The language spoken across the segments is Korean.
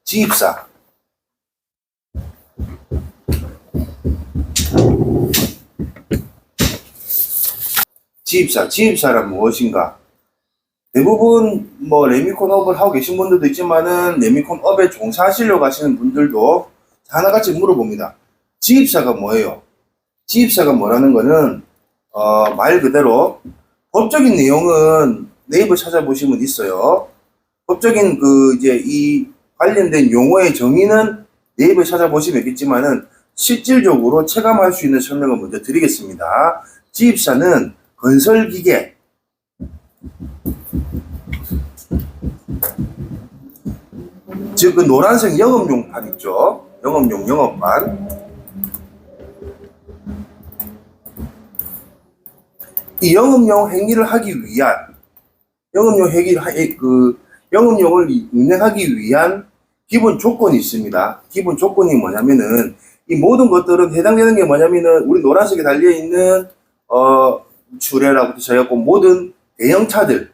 지입사. 지입사란 무엇인가? 대부분 레미콘업을 하고 계신 분들도 있지만은 레미콘업에 종사하시려고 하시는 분들도 하나같이 물어봅니다. 지입사가 뭐예요? 지입사가 뭐라는 거는 말 그대로 법적인 내용은 네이버 찾아보시면 있어요. 법적인 이 관련된 용어의 정의는 네이버에 찾아보시면 있겠지만은 실질적으로 체감할 수 있는 설명을 먼저 드리겠습니다. 지입사는 건설기계, 즉 그 노란색 영업용판 있죠. 영업판. 이 영업용 행위를 하기 위한 영업용을 운행하기 위한 기본 조건이 있습니다. 기본 조건이 뭐냐면은 이 모든 것들은 해당되는 게 뭐냐면은 우리 노란색에 달려 있는 추레라부터 시작했고 모든 대형차들이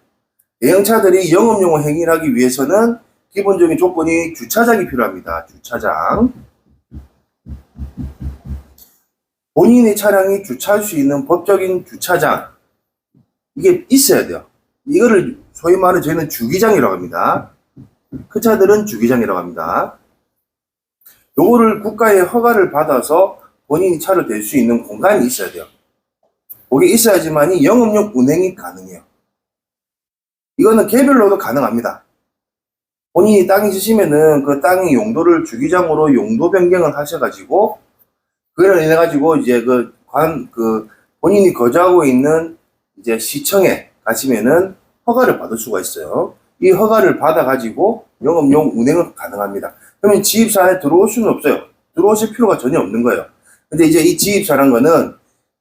영업용 행위를 하기 위해서는 기본적인 조건이 주차장이 필요합니다. 주차장. 본인의 차량이 주차할 수 있는 법적인 주차장. 이게 있어야 돼요. 이거를 소위 말해 저희는 주기장이라고 합니다. 그 차들은 주기장이라고 합니다. 요거를 국가의 허가를 받아서 본인이 차를 댈 수 있는 공간이 있어야 돼요. 그게 있어야지만이 영업용 운행이 가능해요. 이거는 개별로도 가능합니다. 본인이 땅이 있으시면은 그 땅의 용도를 주기장으로 용도 변경을 하셔가지고 그걸 인해 가지고 이제 본인이 거주하고 있는 이제 시청에 가시면은 허가를 받을 수가 있어요. 이 허가를 받아가지고 영업용 운행은 가능합니다. 그러면 지입사에 들어올 수는 없어요. 들어오실 필요가 전혀 없는 거예요. 근데 이제 이 지입사란 거는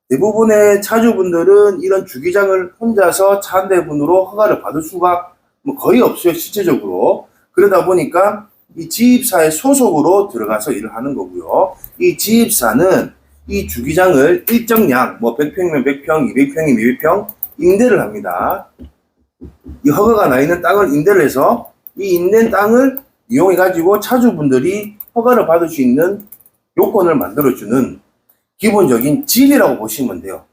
대부분의 차주분들은 이런 주기장을 혼자서 차 한 대분으로 허가를 받을 수가 거의 없어요, 실제적으로. 그러다 보니까 이 지입사의 소속으로 들어가서 일을 하는 거고요. 이 지입사는 이 주기장을 일정량, 100평이면 100평, 200평이면 200평 임대를 합니다. 이 허가가 나 있는 땅을 임대를 해서 이 임대된 땅을 이용해가지고 차주분들이 허가를 받을 수 있는 요건을 만들어주는 기본적인 집이라고 보시면 돼요.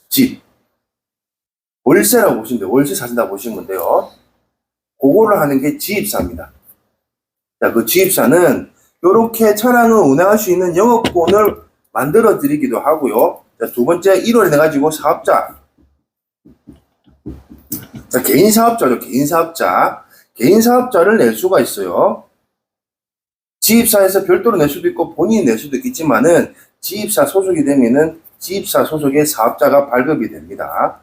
집. 월세라고 보시면 돼요. 월세 사신다고 보시면 돼요. 그거를 하는 게 지입사입니다. 자, 그 지입사는 이렇게 차량을 운행할 수 있는 영업권을 만들어 드리기도 하고요. 자, 두 번째, 1월에 내가지고 사업자. 자, 개인 사업자죠. 개인 사업자를 낼 수가 있어요. 지입사에서 별도로 낼 수도 있고 본인이 낼 수도 있겠지만은 지입사 소속이 되면은 지입사 소속의 사업자가 발급이 됩니다.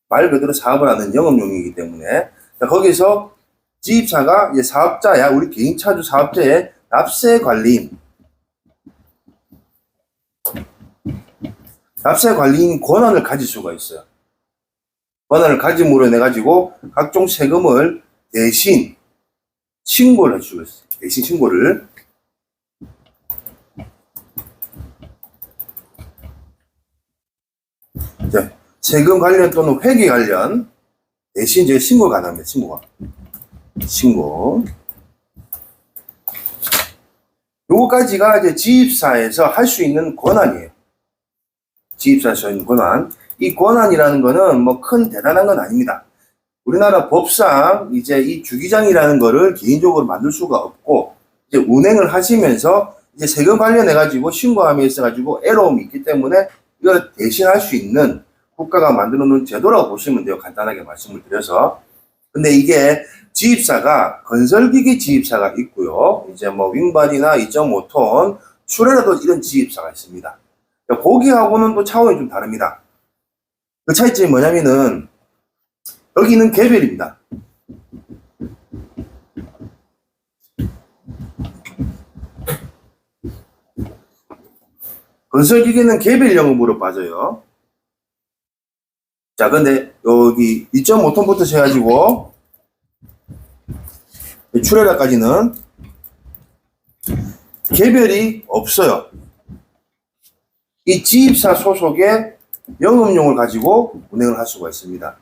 말 그대로 사업을 하는 영업용이기 때문에. 자, 거기서 지입사가 이제 사업자야, 우리 개인 차주 사업자의 납세 관리인 권한을 가질 수가 있어요. 권한을 가짐으로 인해 가지고 각종 세금을 대신 신고를 할 수가 있어요. 대신 신고를. 자, 세금 관련 또는 회계 관련 대신 이제 신고가 가능합니다. 신고. 요거까지가 이제 지입사에서 할 수 있는 권한이에요. 지입사에서 있는 권한. 이 권한이라는 거는 큰 대단한 건 아닙니다. 우리나라 법상 이제 이 주기장이라는 거를 개인적으로 만들 수가 없고 이제 운행을 하시면서 이제 세금 관련해 가지고 신고함에 있어 가지고 애로움이 있기 때문에 이걸 대신할 수 있는 국가가 만들어 놓은 제도라고 보시면 돼요. 간단하게 말씀을 드려서. 근데 이게 지입사가 건설기계 지입사가 있고요. 이제 윙발이나 2.5톤 출애라도 이런 지입사가 있습니다. 거기하고는 또 차원이 좀 다릅니다. 그 차이점이 뭐냐면은 여기는 개별입니다. 건설기계는 개별 영업으로 빠져요. 자, 근데 여기 2.5톤부터 해가지고 출애라까지는 개별이 없어요. 이 지입사 소속의 영업용을 가지고 운행을 할 수가 있습니다.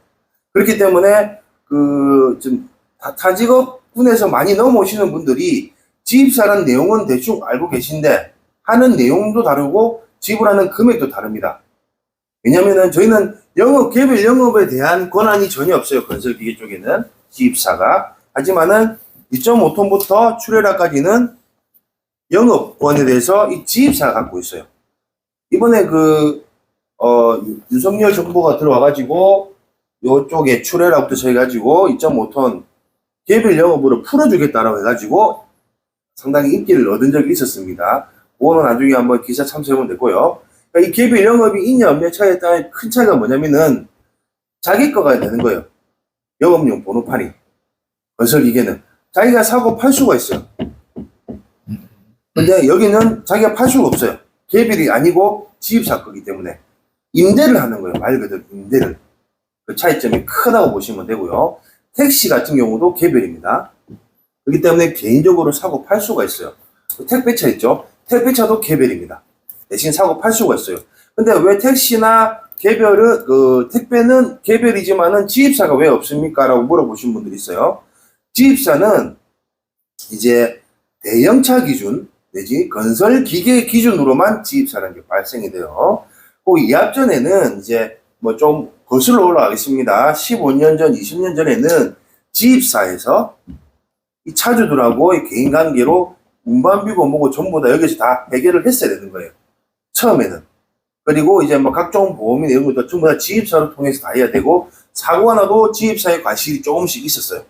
그렇기 때문에 좀 타직업 군에서 많이 넘어오시는 분들이 지입사라는 내용은 대충 알고 계신데 하는 내용도 다르고 지불하는 금액도 다릅니다. 왜냐면은 저희는 개별 영업에 대한 권한이 전혀 없어요. 건설기계 쪽에는 지입사가. 하지만은 2.5톤부터 출혈화까지는 영업권에 대해서 이 지입사가 갖고 있어요. 이번에 윤석열 정부가 들어와가지고 요쪽에 출혈화부터 해가지고 2.5톤 개별 영업으로 풀어주겠다라고 해가지고 상당히 인기를 얻은 적이 있었습니다. 그거는 나중에 한번 기사 참조해보면 되고요. 그러니까 이 개별 영업이 있냐 없냐 차이에 따른 큰 차이가 뭐냐면은 자기 거가 되는 거예요. 영업용 번호판이. 건설기계는 자기가 사고 팔 수가 있어요. 근데 여기는 자기가 팔 수가 없어요. 개별이 아니고 지입사 거기 때문에 임대를 하는 거예요. 말 그대로 임대를. 그 차이점이 크다고 보시면 되고요. 택시 같은 경우도 개별입니다. 그렇기 때문에 개인적으로 사고 팔 수가 있어요. 택배차 있죠? 택배차도 개별입니다. 대신 사고 팔 수가 있어요. 근데 왜 택시나 택배는 개별이지만은 지입사가 왜 없습니까? 라고 물어보신 분들이 있어요. 지입사는 이제 대형차 기준, 내지 건설기계 기준으로만 지입사라는 게 발생이 돼요. 이 앞전에는 이제 뭐 좀 거슬러 올라가겠습니다. 15년 전, 20년 전에는 지입사에서 이 차주들하고 이 개인 관계로 운반비고 뭐고 전부 다 여기서 다 해결을 했어야 되는 거예요. 처음에는. 그리고 이제 뭐 각종 보험이나 이런 것도 전부 다 지입사로 통해서 다 해야 되고 사고가 나도 지입사의 과실이 조금씩 있었어요.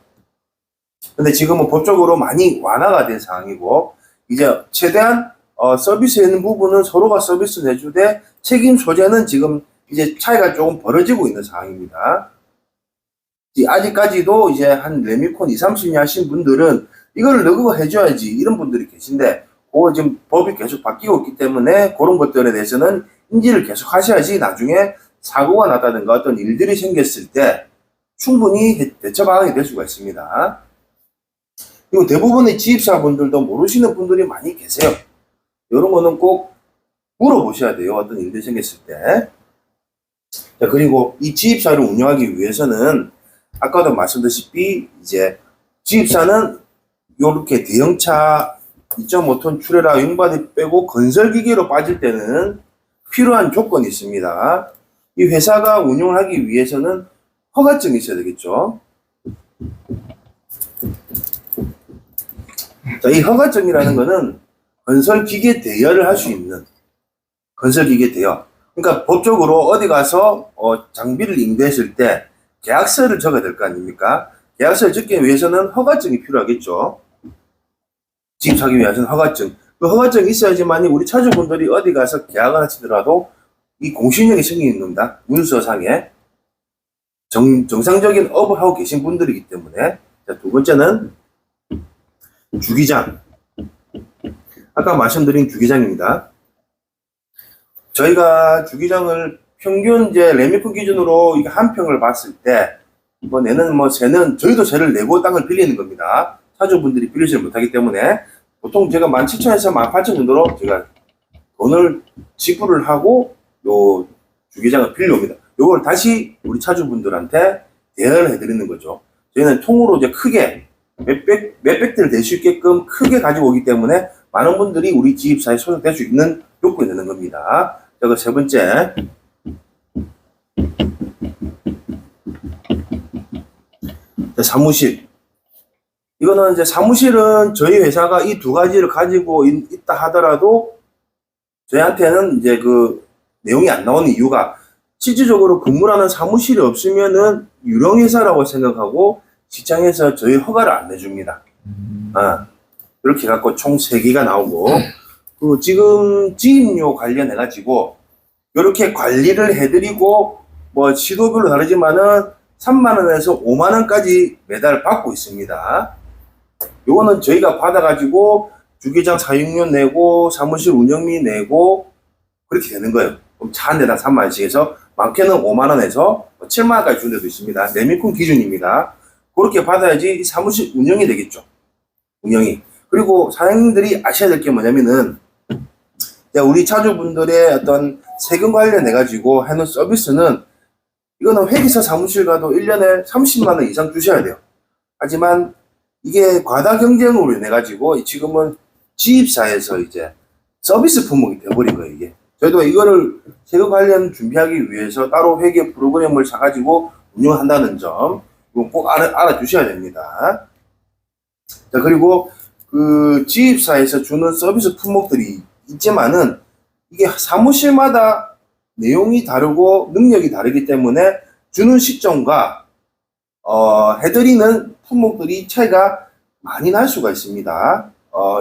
근데 지금은 법적으로 많이 완화가 된 상황이고 이제 최대한 서비스에 있는 부분은 서로가 서비스 내주되 책임 소재는 지금 이제 차이가 조금 벌어지고 있는 상황입니다. 아직까지도 이제 한 레미콘 20, 30년 하신 분들은 이걸 너그거 해줘야지 이런 분들이 계신데 그거 지금 법이 계속 바뀌고 있기 때문에 그런 것들에 대해서는 인지를 계속 하셔야지 나중에 사고가 났다든가 어떤 일들이 생겼을 때 충분히 대처 방안이 될 수가 있습니다. 그리고 대부분의 지입사분들도 모르시는 분들이 많이 계세요. 이런 거는 꼭 물어보셔야 돼요. 어떤 일들이 생겼을 때. 자, 그리고 이 지입사를 운영하기 위해서는 아까도 말씀드렸다시피 이제 지입사는 이렇게 대형차 2.5톤 출혈화 윙바디 빼고 건설기계로 빠질 때는 필요한 조건이 있습니다. 이 회사가 운영을 하기 위해서는 허가증이 있어야 되겠죠. 자, 이 허가증이라는 거는 건설기계 대여를 할 수 있는 건설기계 대여. 그러니까 법적으로 어디 가서 장비를 임대했을 때 계약서를 적어야 될 거 아닙니까? 계약서를 적기 위해서는 허가증이 필요하겠죠. 지입하기 위해서는 허가증. 그 허가증이 있어야지만 우리 차주분들이 어디 가서 계약을 하시더라도 이 공신력이 생기는 겁니다. 문서상에. 정상적인 업을 하고 계신 분들이기 때문에. 자, 두 번째는 주기장. 아까 말씀드린 주기장입니다. 저희가 주기장을 평균 이제 레미콘 기준으로 이게 한 평을 봤을 때, 새는 저희도 세를 내고 땅을 빌리는 겁니다. 차주분들이 빌리지 못하기 때문에 보통 제가 17,000에서 18,000 정도로 제가 돈을 지불을 하고 요 주기장을 빌려옵니다. 요걸 다시 우리 차주분들한테 대여를 해드리는 거죠. 저희는 통으로 이제 크게 몇백 대를 될 수 있게끔 크게 가지고 오기 때문에 많은 분들이 우리 지입사에 소속될 수 있는 요건이 되는 겁니다. 자, 세 번째. 자, 사무실. 이거는 이제 사무실은 저희 회사가 이 두 가지를 가지고 있다 하더라도 저희한테는 이제 그 내용이 안 나오는 이유가 실질적으로 근무하는 사무실이 없으면은 유령회사라고 생각하고 시장에서 저희 허가를 안 내줍니다. 이렇게 해갖고 총 3개가 나오고, 지금 지임료 관련해가지고, 이렇게 관리를 해드리고, 시도별로 다르지만은 3만원에서 5만원까지 매달 받고 있습니다. 요거는 저희가 받아가지고, 주기장 사용료 내고, 사무실 운영비 내고, 그렇게 되는 거예요. 그럼 차 한 대당 3만원씩 해서, 많게는 5만원에서 7만원까지 준 데도 있습니다. 레미콘 기준입니다. 그렇게 받아야지 사무실 운영이 되겠죠. 운영이. 그리고 사장님들이 아셔야 될 게 뭐냐면은, 우리 차주분들의 어떤 세금 관련해가지고 해놓은 서비스는, 이거는 회계사 사무실 가도 1년에 30만원 이상 주셔야 돼요. 하지만, 이게 과다 경쟁으로 인해 가지고 지금은 지입사에서 이제 서비스 품목이 돼버린 거예요, 이게. 저희도 이거를 세금 관련 준비하기 위해서 따로 회계 프로그램을 사가지고 운영한다는 점, 이거 꼭 알아주셔야 됩니다. 자, 그리고 그 지입사에서 주는 서비스 품목들이 있지만은 이게 사무실마다 내용이 다르고 능력이 다르기 때문에 주는 시점과 해드리는 품목들이 차이가 많이 날 수가 있습니다.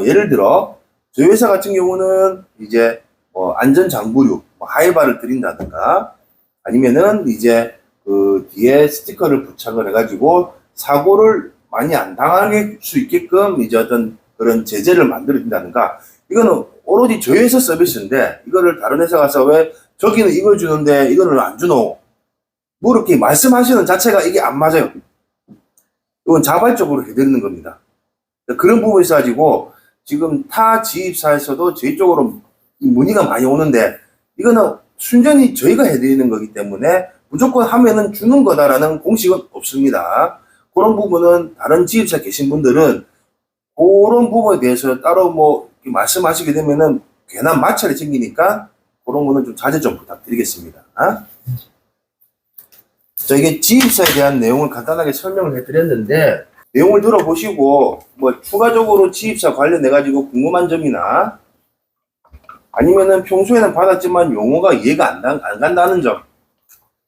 예를 들어 저희 회사 같은 경우는 이제 안전장구류, 하이바를 드린다든가 아니면은 이제 그 뒤에 스티커를 부착을 해가지고 사고를 많이 안 당할 수 있게끔 이제 어떤 그런 제재를 만들어 준다든가, 이거는 오로지 저희 회사 서비스인데 이거를 다른 회사 가서 왜 저기는 이걸 주는데 이거는 안 주노? 뭐 이렇게 말씀하시는 자체가 이게 안 맞아요. 이건 자발적으로 해드리는 겁니다. 그런 부분이 있어가지고 지금 타 지입사에서도 저희 쪽으로 문의가 많이 오는데 이거는 순전히 저희가 해드리는 거기 때문에 무조건 하면은 주는 거다라는 공식은 없습니다. 그런 부분은 다른 지입사 계신 분들은 그런 부분에 대해서 따로 뭐 말씀하시게 되면은 괜한 마찰이 생기니까 그런 거는 좀 자제 좀 부탁드리겠습니다. 자, 이게 지입사에 대한 내용을 간단하게 설명을 해드렸는데 내용을 들어보시고 뭐 추가적으로 지입사 관련해 가지고 궁금한 점이나 아니면은 평소에는 받았지만 용어가 이해가 안 간다는 점,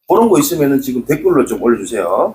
그런 거 있으면은 지금 댓글로 좀 올려주세요.